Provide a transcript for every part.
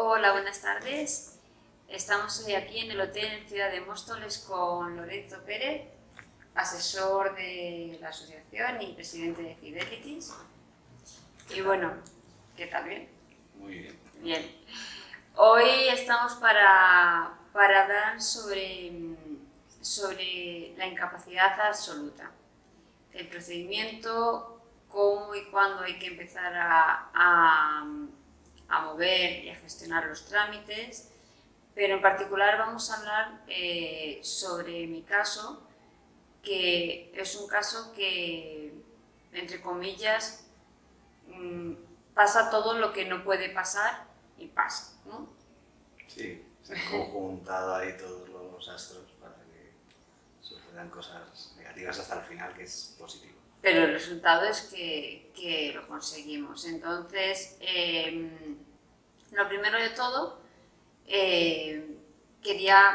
Hola, buenas tardes. Estamos hoy aquí en el hotel en Ciudad de Móstoles con Lorenzo Pérez, asesor de la asociación y presidente de Fidelities. Y bueno, ¿qué tal? ¿Bien? Muy bien. Bien. Hoy estamos para hablar sobre la incapacidad absoluta, el procedimiento, cómo y cuándo hay que empezar a mover y a gestionar los trámites, pero en particular vamos a hablar sobre mi caso, que es un caso que, entre comillas, pasa todo lo que no puede pasar y pasa, ¿no? Sí, se han conjuntado ahí todos los astros para que sucedan cosas negativas hasta el final, que es positivo. Pero el resultado es que lo conseguimos. Entonces, lo primero de todo,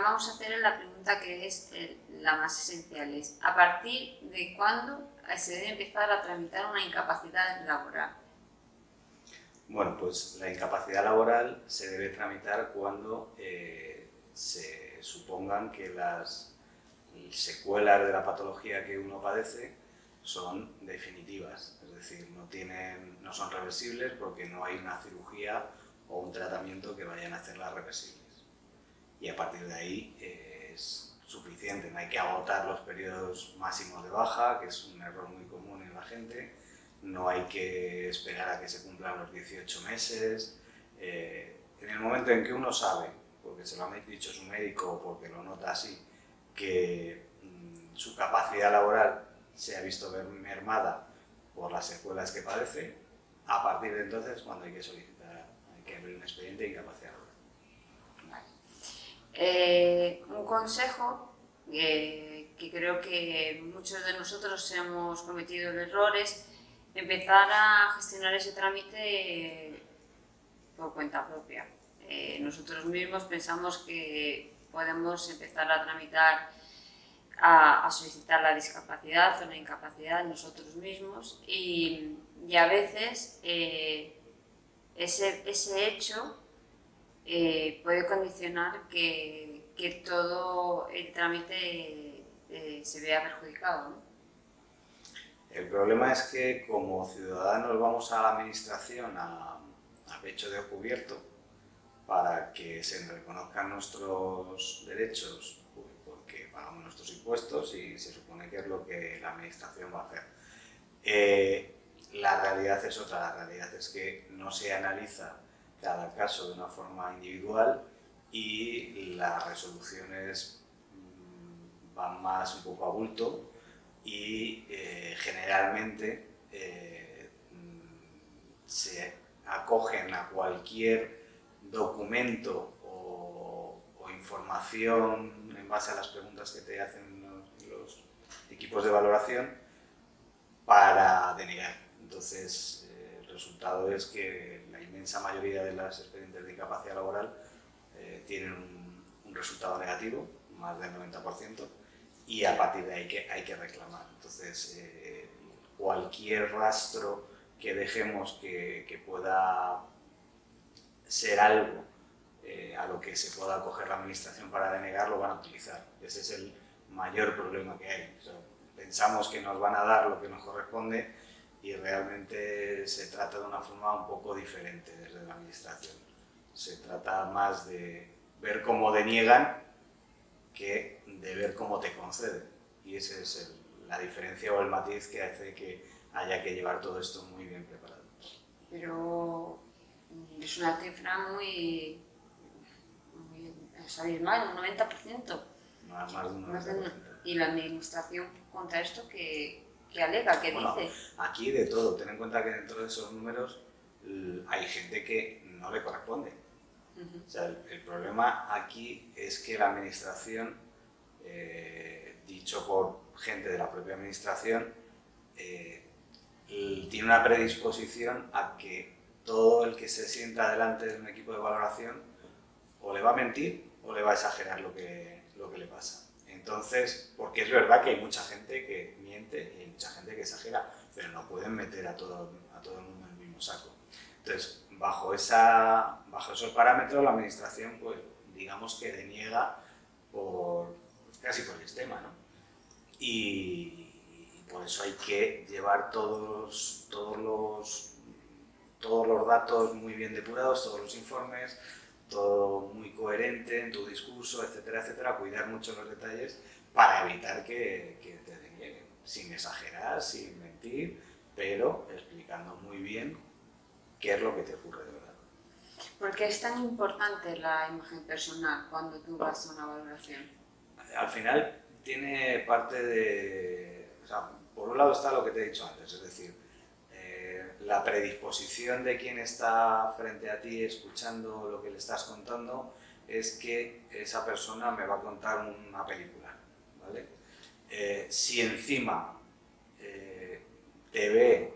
vamos a hacer la pregunta que es la más esencial, es ¿a partir de cuándo se debe empezar a tramitar una incapacidad laboral? Bueno, pues la incapacidad laboral se debe tramitar cuando se supongan que las secuelas de la patología que uno padece son definitivas, es decir, no son reversibles porque no hay una cirugía o un tratamiento que vayan a hacerlas reversibles. Y a partir de ahí es suficiente, no hay que agotar los periodos máximos de baja, que es un error muy común en la gente, no hay que esperar a que se cumplan los 18 meses. En el momento en que uno sabe, porque se lo ha dicho su médico o porque lo nota así, que su capacidad laboral se ha visto mermada por las secuelas que padece, a partir de entonces cuando hay que solicitar, hay que abrir un expediente de incapacidad laboral. Un consejo que creo que muchos de nosotros hemos cometido el error es empezar a gestionar ese trámite por cuenta propia. Nosotros mismos pensamos que podemos empezar a tramitar, a solicitar la discapacidad o la incapacidad nosotros mismos y a veces ese hecho puede condicionar que todo el trámite se vea perjudicado, ¿no? El problema es que como ciudadanos vamos a la administración a pecho descubierto para que se reconozcan nuestros derechos porque pagamos nuestros impuestos y se supone que es lo que la administración va a hacer. La realidad es otra, la realidad es que no se analiza cada caso de una forma individual y las resoluciones van más un poco a bulto y generalmente se acogen a cualquier documento o información en base a las preguntas que te hacen los equipos de valoración para denegar. Entonces, el resultado es que la inmensa mayoría de las expedientes de incapacidad laboral tienen un resultado negativo, más del 90%, y a partir de ahí hay que reclamar. Entonces, cualquier rastro que dejemos que pueda ser algo a lo que se pueda acoger la administración para denegar, lo van a utilizar. Ese es el mayor problema que hay. O sea, pensamos que nos van a dar lo que nos corresponde y realmente se trata de una forma un poco diferente desde la administración. Se trata más de ver cómo deniegan que de ver cómo te conceden. Y esa es la diferencia o el matiz que hace que haya que llevar todo esto muy bien preparado. Pero es una cifra muy abismal, un 90%. Más de un 90%. Y la administración contra esto que alega, que bueno, dice. Aquí de todo, ten en cuenta que dentro de esos números hay gente que no le corresponde. O sea, el problema aquí es que la administración, dicho por gente de la propia administración, tiene una predisposición a que todo el que se sienta delante de un equipo de valoración o le va a mentir o le va a exagerar lo que le pasa. Entonces, porque es verdad que hay mucha gente que miente y hay mucha gente que exagera, pero no pueden meter a todo el mundo en el mismo saco. Entonces, bajo bajo esos parámetros la administración, pues digamos que deniega casi por sistema, ¿no? Y por eso hay que llevar todos los datos muy bien depurados, todos los informes, todo muy coherente en tu discurso, etcétera, etcétera, cuidar mucho los detalles para evitar que te denieguen, sin exagerar, sin mentir, pero explicando muy bien qué es lo que te ocurre de verdad. ¿Por qué es tan importante la imagen personal cuando tú vas a una valoración? Al final tiene parte o sea, por un lado está lo que te he dicho antes, es decir, la predisposición de quien está frente a ti escuchando lo que le estás contando es que esa persona me va a contar una película, ¿vale? Si encima te ve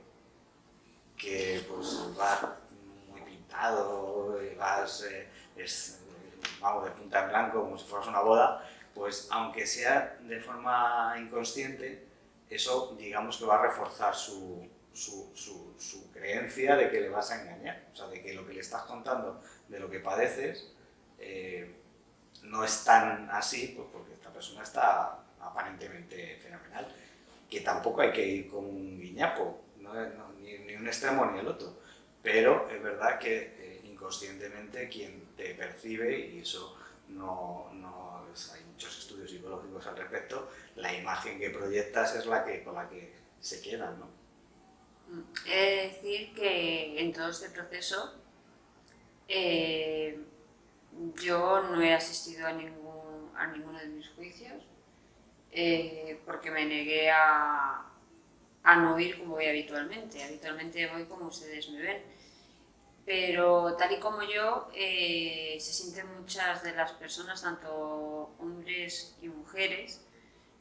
que pues vas muy pintado, vamos de punta en blanco como si fueras una boda, pues aunque sea de forma inconsciente, eso digamos que va a reforzar su creencia de que le vas a engañar, o sea, de que lo que le estás contando de lo que padeces no es tan así, pues porque esta persona está aparentemente fenomenal, que tampoco hay que ir con un guiñapo, ni un extremo ni el otro, pero es verdad que inconscientemente quien te percibe, y eso hay muchos estudios psicológicos al respecto, la imagen que proyectas es con la que se quedan, ¿no? He de decir que en todo este proceso yo no he asistido a ninguno de mis juicios porque me negué a no ir como voy habitualmente. Habitualmente voy como ustedes me ven. Pero tal y como yo, se sienten muchas de las personas, tanto hombres y mujeres,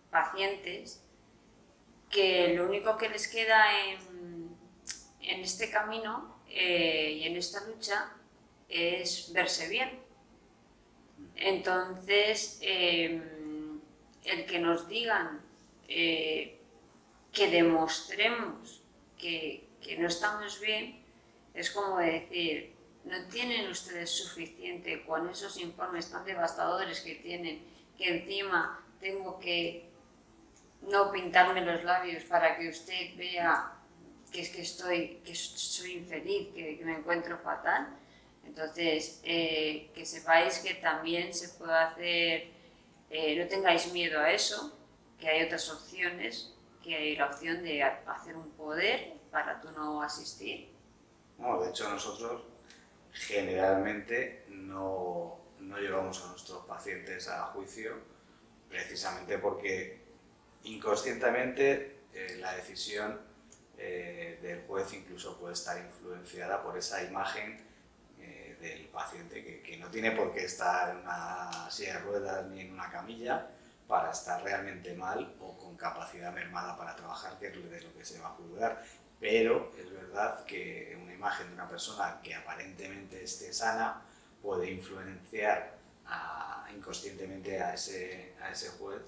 pacientes, que lo único que les queda en este camino y en esta lucha es verse bien. Entonces, el que nos digan que demostremos que no estamos bien es como decir, ¿no tienen ustedes suficiente con esos informes tan devastadores que tienen, que encima tengo que no pintarme los labios para que usted vea que soy infeliz, que me encuentro fatal? Entonces, que sepáis que también se puede hacer, no tengáis miedo a eso, que hay otras opciones, que hay la opción de hacer un poder para tú no asistir. Bueno, de hecho nosotros generalmente no llevamos a nuestros pacientes a juicio precisamente porque inconscientemente la decisión del juez incluso puede estar influenciada por esa imagen del paciente que no tiene por qué estar en una silla de ruedas ni en una camilla para estar realmente mal o con capacidad mermada para trabajar, que es de lo que se va a juzgar. Pero es verdad que una imagen de una persona que aparentemente esté sana puede influenciar inconscientemente a ese juez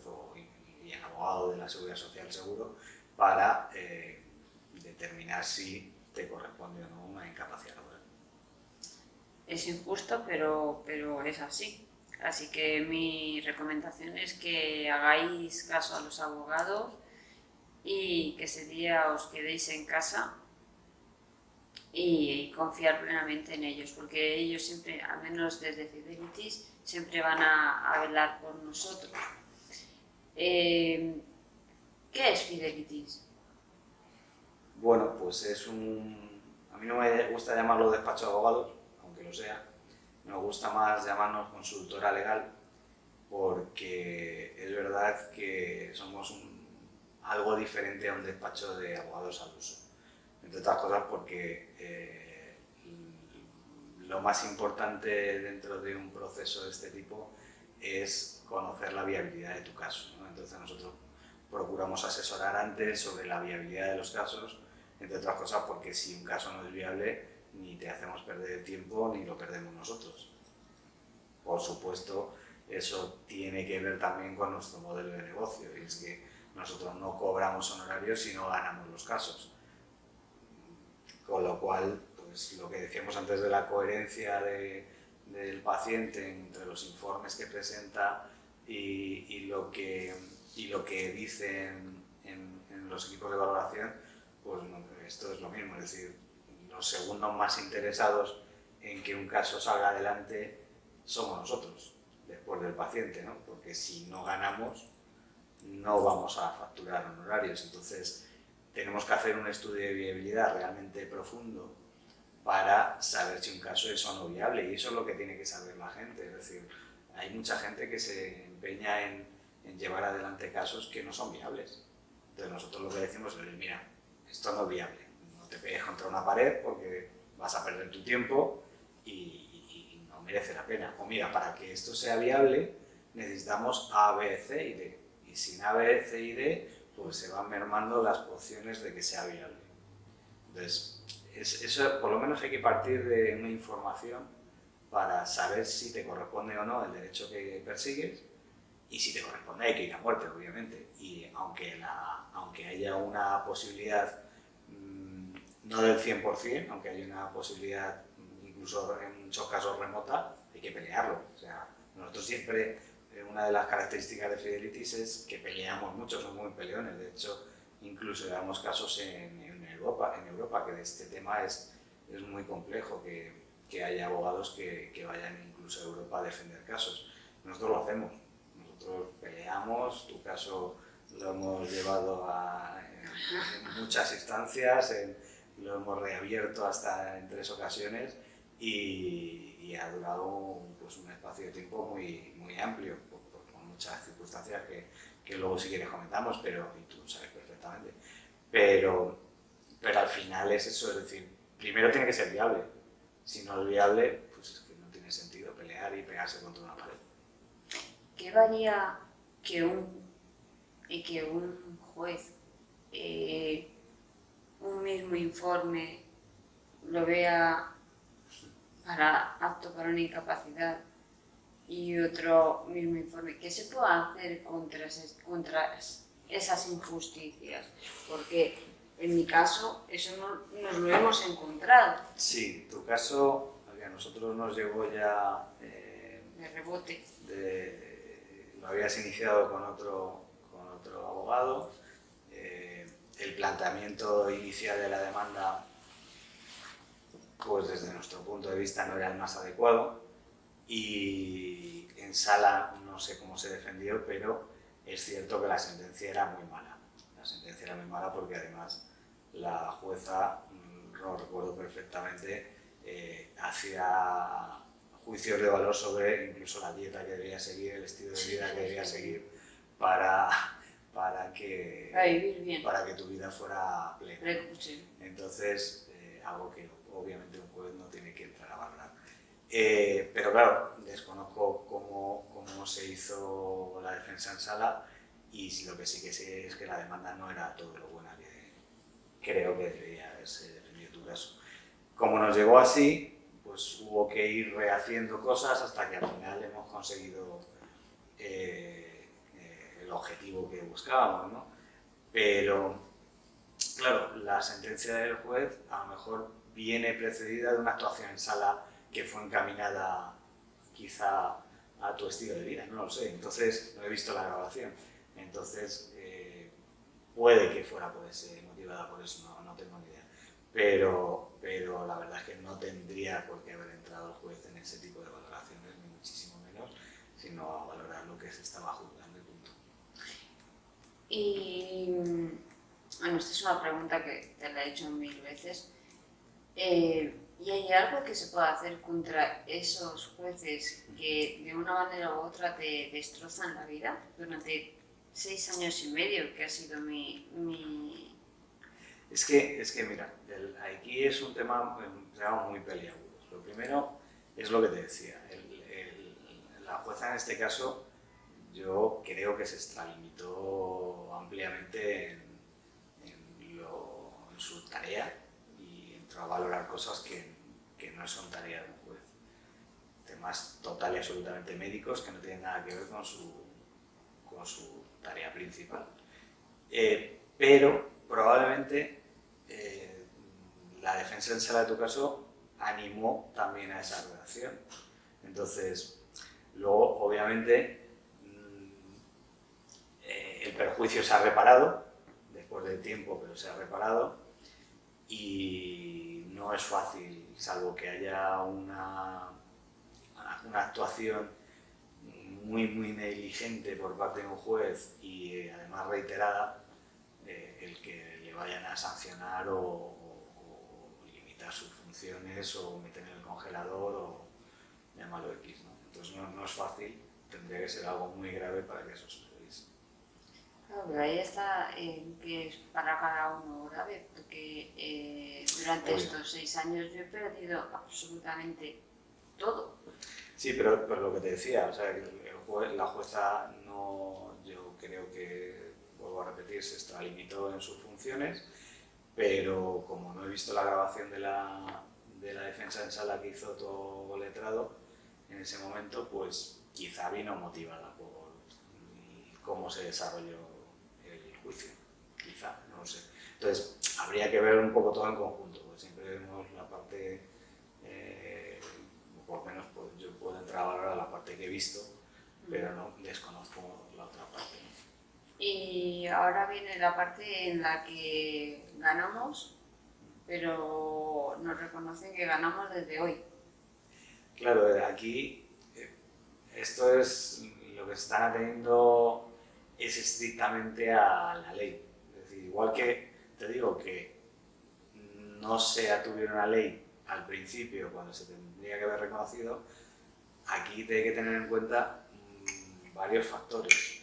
y al abogado de la Seguridad Social seguro para determinar si te corresponde o no una incapacidad laboral. Es injusto, pero es así. Así que mi recomendación es que hagáis caso a los abogados y que ese día os quedéis en casa y confiar plenamente en ellos, porque ellos siempre, al menos desde Fidelitis, siempre van a velar por nosotros. ¿Qué es Fidelitis? Bueno, pues a mí no me gusta llamarlo despacho de abogados, aunque lo sea. Me gusta más llamarnos consultora legal porque es verdad que somos algo diferente a un despacho de abogados al uso. Entre otras cosas porque lo más importante dentro de un proceso de este tipo es conocer la viabilidad de tu caso, ¿no? Entonces nosotros procuramos asesorar antes sobre la viabilidad de los casos, entre otras cosas porque si un caso no es viable ni te hacemos perder el tiempo ni lo perdemos nosotros. Por supuesto, eso tiene que ver también con nuestro modelo de negocio, y es que nosotros no cobramos honorarios si no ganamos los casos. Con lo cual, pues pues lo que decíamos antes de la coherencia del paciente entre los informes que presenta y lo que dicen en los equipos de valoración, pues esto es lo mismo, es decir, los segundos más interesados en que un caso salga adelante somos nosotros, después del paciente, ¿no? Porque si no ganamos, no vamos a facturar honorarios. Entonces, tenemos que hacer un estudio de viabilidad realmente profundo para saber si un caso es o no viable, y eso es lo que tiene que saber la gente. Es decir, hay mucha gente que se empeña en llevar adelante casos que no son viables. Entonces nosotros lo que decimos es, mira, esto no es viable, no te pegues contra una pared porque vas a perder tu tiempo y no merece la pena. O mira, para que esto sea viable necesitamos A, B, C y D. Y sin A, B, C y D, pues se van mermando las opciones de que sea viable. Entonces, eso por lo menos hay que partir de una información para saber si te corresponde o no el derecho que persigues, y si te corresponde hay que ir a muerte, obviamente. Y aunque haya una posibilidad, no del 100%, aunque haya una posibilidad incluso en muchos casos remota, hay que pelearlo. O sea, nosotros siempre, una de las características de Fidelitis es que peleamos mucho, somos muy peleones. De hecho, incluso damos casos en Europa, que de este tema es muy complejo, que haya abogados que vayan incluso a Europa a defender casos. Nosotros lo hacemos, nosotros peleamos, tu caso lo hemos llevado en muchas instancias, lo hemos reabierto hasta en 3 ocasiones y ha durado pues, un espacio de tiempo muy amplio, con muchas circunstancias que luego si quieres comentamos, y tú sabes perfectamente. Pero al final es eso, es decir, primero tiene que ser viable. Si no es viable, pues es que no tiene sentido pelear y pegarse contra una pared. ¿Qué varía que un juez un mismo informe lo vea apto para una incapacidad y otro mismo informe? ¿Qué se puede hacer contra esas injusticias? Porque en mi caso eso no nos lo hemos encontrado. Sí, tu caso a nosotros nos llegó ya de rebote. Lo habías iniciado con otro abogado. El planteamiento inicial de la demanda, pues desde nuestro punto de vista no era el más adecuado, y en sala no sé cómo se defendió, pero es cierto que la sentencia era muy mala. La sentencia era muy mala porque además la jueza, lo recuerdo perfectamente, hacía juicios de valor sobre incluso la dieta que debía seguir, el estilo de vida que debía seguir para que tu vida fuera plena. Entonces, algo que obviamente un juez no tiene que entrar a valorar. Pero claro, desconozco cómo se hizo la defensa en sala, y lo que sí que sé es que la demanda no era todo lo buena que creo que debería haberse defendido tu caso. Como nos llegó así, pues hubo que ir rehaciendo cosas hasta que al final hemos conseguido el objetivo que buscábamos, ¿no? Pero, claro, la sentencia del juez a lo mejor viene precedida de una actuación en sala que fue encaminada quizá a tu estilo de vida, no lo sé. Entonces, no he visto la grabación. Entonces, puede que fuera motivada por eso, no tengo ni idea. Pero la verdad es que no tendría por qué haber entrado el juez en ese tipo de valoraciones, ni muchísimo menos, sino a valorar lo que se estaba juzgando y punto. Y bueno, esta es una pregunta que te la he hecho 1000 veces. ¿Y hay algo que se pueda hacer contra esos jueces que de una manera u otra te destrozan la vida durante 6 años y medio, que ha sido mi... Es que mira, aquí es un tema muy peliagudo. Lo primero es lo que te decía. La jueza en este caso, yo creo que se extralimitó ampliamente en su tarea y entró a valorar cosas que no son tarea de un juez. Temas total y absolutamente médicos que no tienen nada que ver con su tarea principal. Pero probablemente la defensa en sala de tu caso animó también a esa redacción. Entonces, luego, obviamente, el perjuicio se ha reparado, después del tiempo, pero se ha reparado, y no es fácil, salvo que haya una actuación muy negligente por parte de un juez y además reiterada, el que le vayan a sancionar o limitar sus funciones o meter en el congelador o llamarlo X, ¿no? Entonces no es fácil, tendría que ser algo muy grave para que eso sucediese. Claro, pero ahí está que es para cada uno grave, porque durante estos 6 años yo he perdido absolutamente todo. Sí, pero lo que te decía, o sea, la jueza no, yo creo que, vuelvo a repetir, se extralimitó en sus funciones, pero como no he visto la grabación de la defensa en sala que hizo todo letrado en ese momento, pues quizá vino motivada por cómo se desarrolló el juicio, quizá, no lo sé. Entonces, habría que ver un poco todo en conjunto, porque siempre vemos la parte, por lo menos pues, yo puedo entrar a valorar la parte que he visto, pero no desconozco la otra parte. Y ahora viene la parte en la que ganamos, pero nos reconocen que ganamos desde hoy. Claro, aquí esto es lo que se están ateniendo es estrictamente a la ley. Es decir, igual que te digo que no se atuviera una ley al principio cuando se tendría que haber reconocido, aquí hay que tener en cuenta varios factores.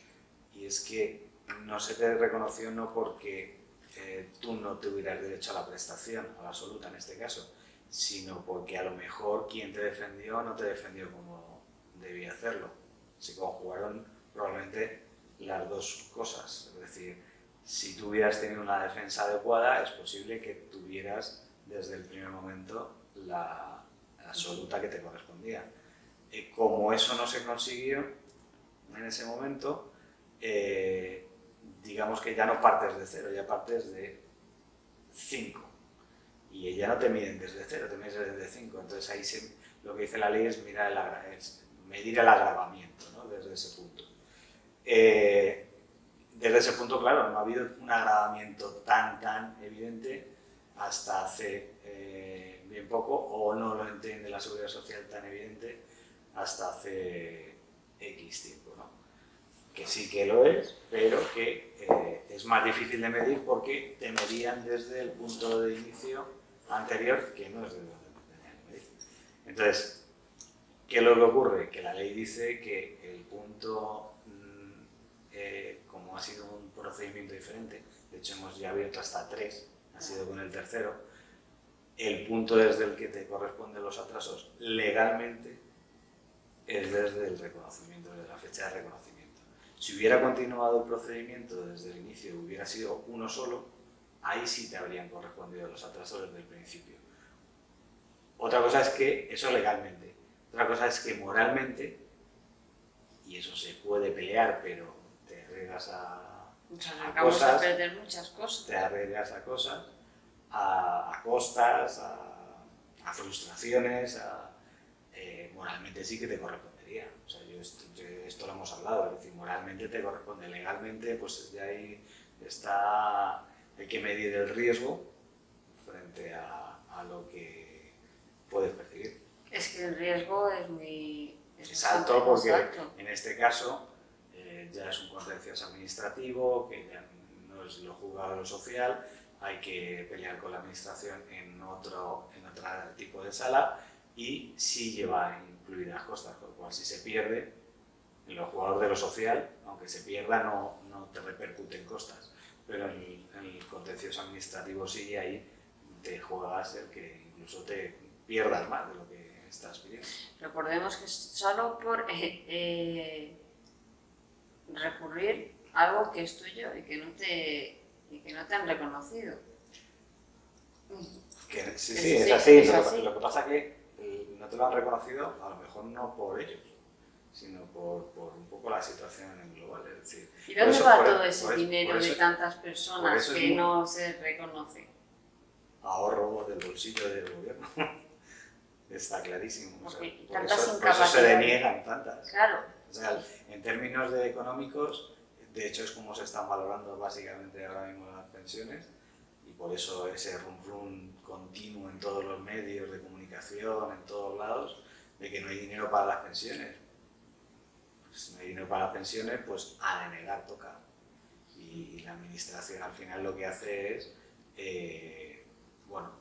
Y es que no se te reconoció no porque tú no tuvieras derecho a la prestación, a la absoluta en este caso, sino porque a lo mejor quien te defendió no te defendió como debía hacerlo. Se conjugaron probablemente las dos cosas. Es decir, si tú hubieras tenido una defensa adecuada, es posible que tuvieras desde el primer momento la absoluta que te correspondía. Como eso no se consiguió en ese momento, digamos que ya no partes de 0, ya partes de 5. Y ya no te miden desde 0, te miden desde 5. Entonces ahí lo que dice la ley es, medir el agravamiento, ¿no? Desde ese punto. Desde ese punto, claro, no ha habido un agravamiento tan evidente hasta hace bien poco, o no lo entiende la Seguridad Social tan evidente hasta hace X tiempo, ¿no? Que sí que lo es, pero que es más difícil de medir porque te medían desde el punto de inicio anterior, que no es desde donde te tenían que medir. Entonces, ¿qué es lo que ocurre? Que la ley dice que el punto, como ha sido un procedimiento diferente, de hecho hemos ya abierto hasta 3, ha sido con el tercero, el punto desde el que te corresponden los atrasos legalmente es desde el reconocimiento, desde la fecha de reconocimiento. Si hubiera continuado el procedimiento desde el inicio y hubiera sido uno solo, ahí sí te habrían correspondido los atrasos desde el principio. Otra cosa es que eso legalmente, otra cosa es que moralmente, y eso se puede pelear, pero te arriesgas a cosas, a perder muchas cosas. Te arriesgas a cosas, a costas, a frustraciones, moralmente sí que te correspondería. O sea, esto lo hemos hablado, es decir, moralmente te corresponde, legalmente pues ya ahí está, hay que medir el riesgo frente a lo que puedes percibir. Es que el riesgo es muy... Es alto porque en este caso ya es un contencioso administrativo, que ya no es lo juzgado de lo social, hay que pelear con la administración en otro tipo de sala y sí lleva incluidas costas, por lo cual si se pierde, en los jugadores de lo social, aunque se pierda no te repercute en costas, pero en el contencioso administrativo sí, ahí te juegas el que incluso te pierdas más de lo que estás pidiendo. Recordemos que es solo por recurrir a algo que es tuyo y que no te han reconocido. Sí, es así. Lo que pasa es que no te lo han reconocido, a lo mejor no por ellos, sino por un poco la situación en global. Es decir, ¿y dónde va todo ese dinero de tantas personas que no se reconocen? ahorro del bolsillo del gobierno. Está clarísimo. O sea, por eso se deniegan tantas. Claro. O sea, en términos económicos, de hecho es como se están valorando básicamente ahora mismo las pensiones, y por eso ese rum continuo en todos los medios de comunicación, en todos lados, de que no hay dinero para las pensiones. Pues si no hay dinero para las pensiones, pues a denegar toca. Y la administración al final lo que hace es, bueno,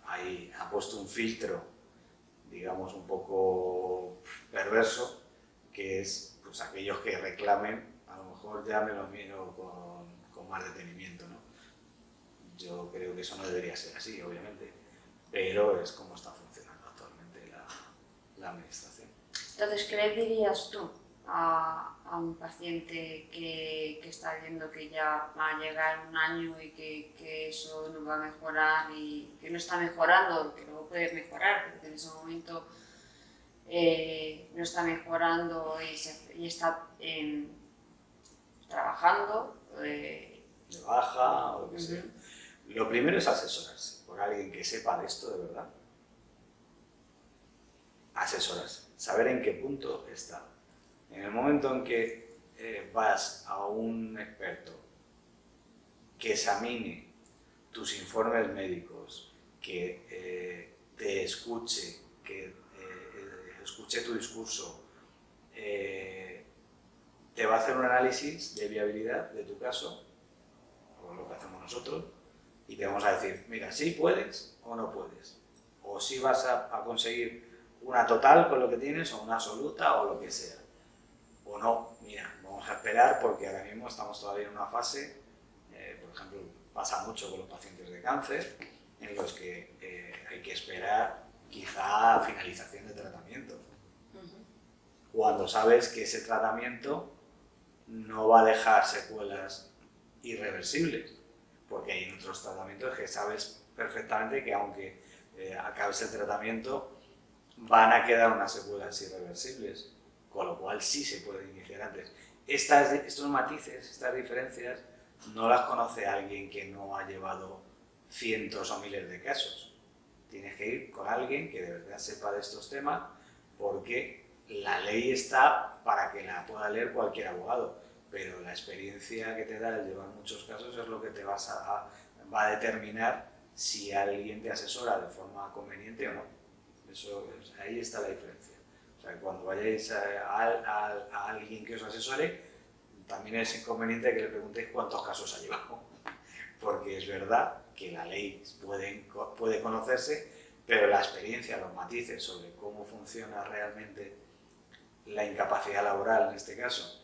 ahí ha puesto un filtro, digamos, un poco perverso, que es, pues, aquellos que reclamen, a lo mejor ya me lo miro con más detenimiento, ¿no? Yo creo que eso no debería ser así, obviamente, pero es como está funcionando actualmente la administración. Entonces, ¿qué le dirías tú a un paciente que está viendo que ya va a llegar un año y que eso no va a mejorar y que no está mejorando, que luego puede mejorar, porque en ese momento no está mejorando y está trabajando? De baja o lo que sea. Lo primero es asesorarse por alguien que sepa de esto de verdad. Asesorarse, saber en qué punto está. En el momento en que vas a un experto que examine tus informes médicos, que te escuche, que escuche tu discurso, te va a hacer un análisis de viabilidad de tu caso, o lo que hacemos nosotros, y te vamos a decir, mira, sí puedes o no puedes, o si vas a conseguir una total con lo que tienes, o una absoluta, o lo que sea, o no, mira, vamos a esperar porque ahora mismo estamos todavía en una fase, por ejemplo, pasa mucho con los pacientes de cáncer, en los que hay que esperar quizá a finalización de tratamiento. Cuando sabes que ese tratamiento no va a dejar secuelas irreversibles, porque hay otros tratamientos que sabes perfectamente que aunque acabes el tratamiento van a quedar unas secuelas irreversibles, con lo cual sí se puede iniciar antes. Estos matices, estas diferencias, no las conoce alguien que no ha llevado cientos o miles de casos. Tienes que ir con alguien que de verdad sepa de estos temas, porque la ley está para que la pueda leer cualquier abogado, pero la experiencia que te da el llevar muchos casos es lo que te va a determinar si alguien te asesora de forma conveniente o no. Ahí está la diferencia. O sea, cuando vayáis a alguien que os asesore, también es inconveniente que le preguntéis cuántos casos ha llevado, porque es verdad que la ley puede conocerse, pero la experiencia, los matices sobre cómo funciona realmente la incapacidad laboral en este caso,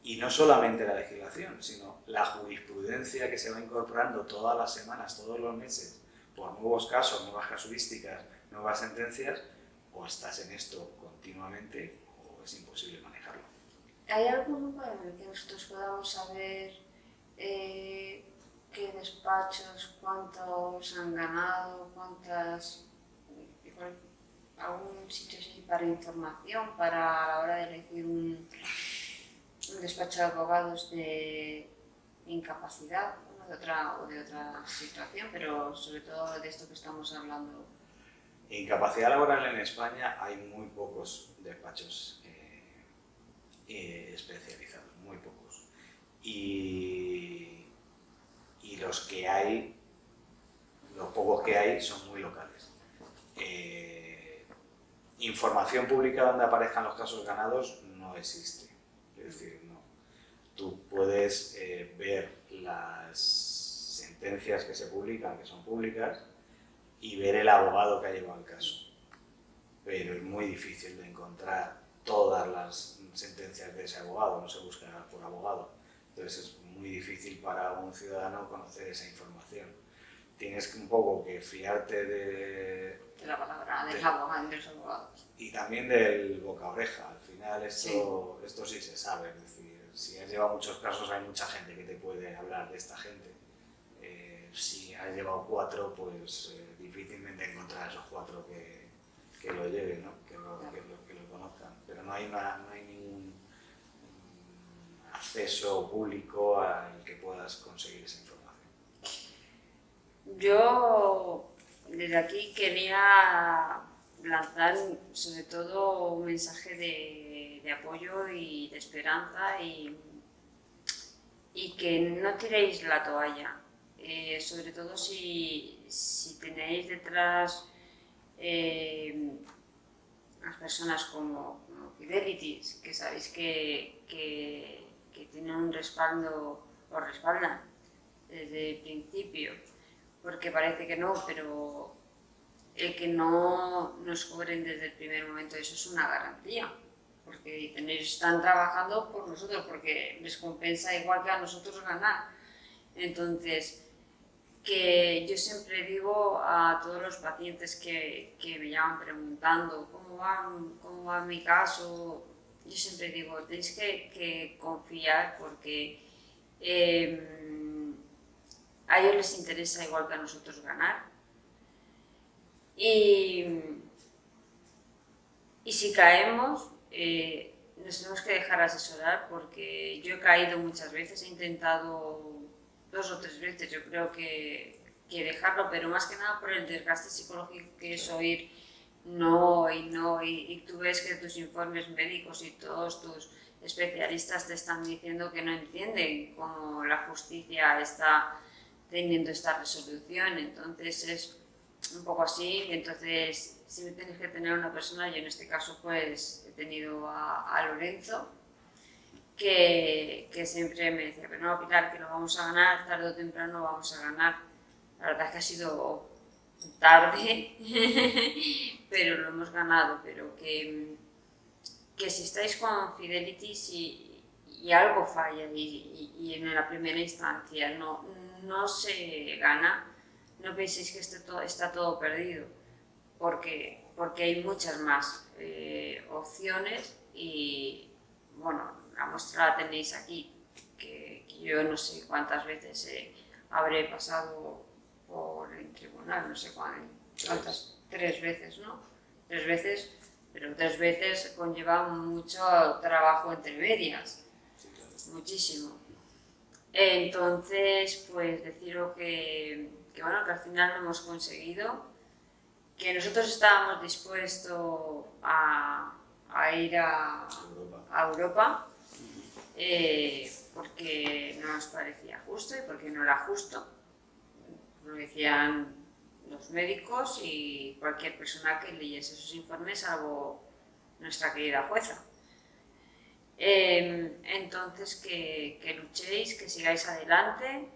y no solamente la legislación, sino la jurisprudencia que se va incorporando todas las semanas, todos los meses, por nuevos casos, nuevas casuísticas, nuevas sentencias, o estás en esto continuamente o es imposible manejarlo. ¿Hay algún número en el que nosotros podamos saber qué despachos, cuántos han ganado, cuántas... algún sitio así para información, para a la hora de elegir un despacho de abogados de incapacidad, o de otra situación, pero sobre todo de esto que estamos hablando? Incapacidad laboral en España hay muy pocos despachos especializados, muy pocos. Y los que hay, los pocos que hay son muy locales. Información pública donde aparezcan los casos ganados no existe. Es decir, no. Tú puedes ver las sentencias que se publican, que son públicas, y ver el abogado que ha llevado el caso. Pero es muy difícil de encontrar todas las sentencias de ese abogado, no se busca por abogado. Entonces es muy difícil para un ciudadano conocer esa información. Tienes un poco que fiarte de la palabra del abogado, de los abogados. Y también del boca a oreja. Al final esto sí se sabe. Es decir, si has llevado muchos casos hay mucha gente que te puede hablar de esta gente. Si has llevado 4, pues difícilmente encontrar esos 4 que lo lleven, ¿no? que lo conozcan. Pero no hay ningún acceso público al que puedas conseguir esa información. Yo desde aquí quería lanzar sobre todo un mensaje de apoyo y de esperanza y que no tiréis la toalla, sobre todo si tenéis detrás las personas como Fidelity, que sabéis que tienen un respaldo, os respaldan desde el principio, porque parece que no, pero el que no nos cobren desde el primer momento, eso es una garantía, porque dicen, ellos están trabajando por nosotros, porque les compensa igual que a nosotros ganar. Entonces, que yo siempre digo a todos los pacientes que me llaman preguntando cómo va mi caso, yo siempre digo, tenéis que confiar porque a ellos les interesa igual que a nosotros ganar. Y si caemos, nos tenemos que dejar asesorar porque yo he caído muchas veces, he intentado 2 o 3 veces, yo creo que dejarlo, pero más que nada por el desgaste psicológico que es oír no y no, y tú ves que tus informes médicos y todos tus especialistas te están diciendo que no entienden cómo la justicia está teniendo esta resolución, entonces es un poco así, entonces siempre tienes que tener una persona, yo en este caso pues he tenido a Lorenzo, que siempre me decía, pero no, Pilar, que lo vamos a ganar, tarde o temprano vamos a ganar. La verdad es que ha sido tarde, pero lo hemos ganado, pero que si estáis con Fidelity y algo falla y en la primera instancia no se gana, no penséis que está todo perdido, porque hay muchas más opciones y bueno, la muestra la tenéis aquí, que yo no sé cuántas veces habré pasado por el tribunal, no sé cuántas, 3 veces, ¿no? 3 veces, pero 3 veces conlleva mucho trabajo entre medias, muchísimo. Entonces, pues deciros que bueno, que al final lo hemos conseguido, que nosotros estábamos dispuestos a ir a Europa porque no nos parecía justo y porque no era justo, lo decían los médicos y cualquier persona que leyese esos informes, salvo nuestra querida jueza. Entonces que luchéis, que sigáis adelante,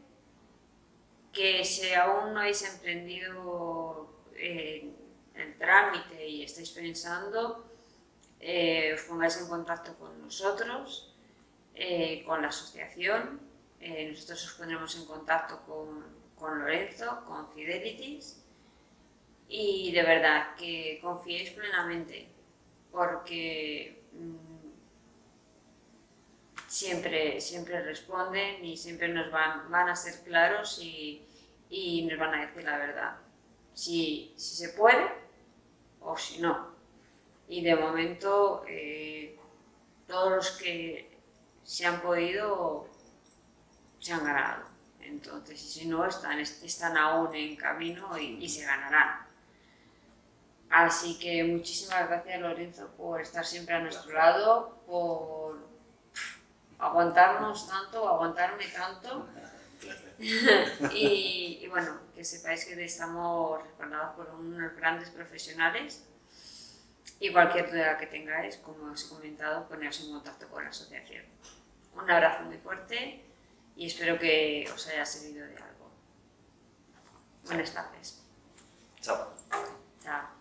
que si aún no habéis emprendido el trámite y estáis pensando, os pongáis en contacto con nosotros, con la asociación, nosotros os pondremos en contacto con Lorenzo, con Fidelities, y de verdad que confiéis plenamente, porque siempre responden y siempre nos van a ser claros y nos van a decir la verdad, si se puede o si no. Y de momento todos los que se han podido se han ganado, entonces y si no están aún en camino y se ganarán. Así que muchísimas gracias, Lorenzo, por estar siempre a nuestro lado, por aguantarnos tanto, aguantarme tanto. y bueno, que sepáis que estamos respaldados por unos grandes profesionales y cualquier duda que tengáis, como os he comentado, poneros en contacto con la asociación. Un abrazo muy fuerte y espero que os haya servido de algo. Buenas tardes. Chao. Chao.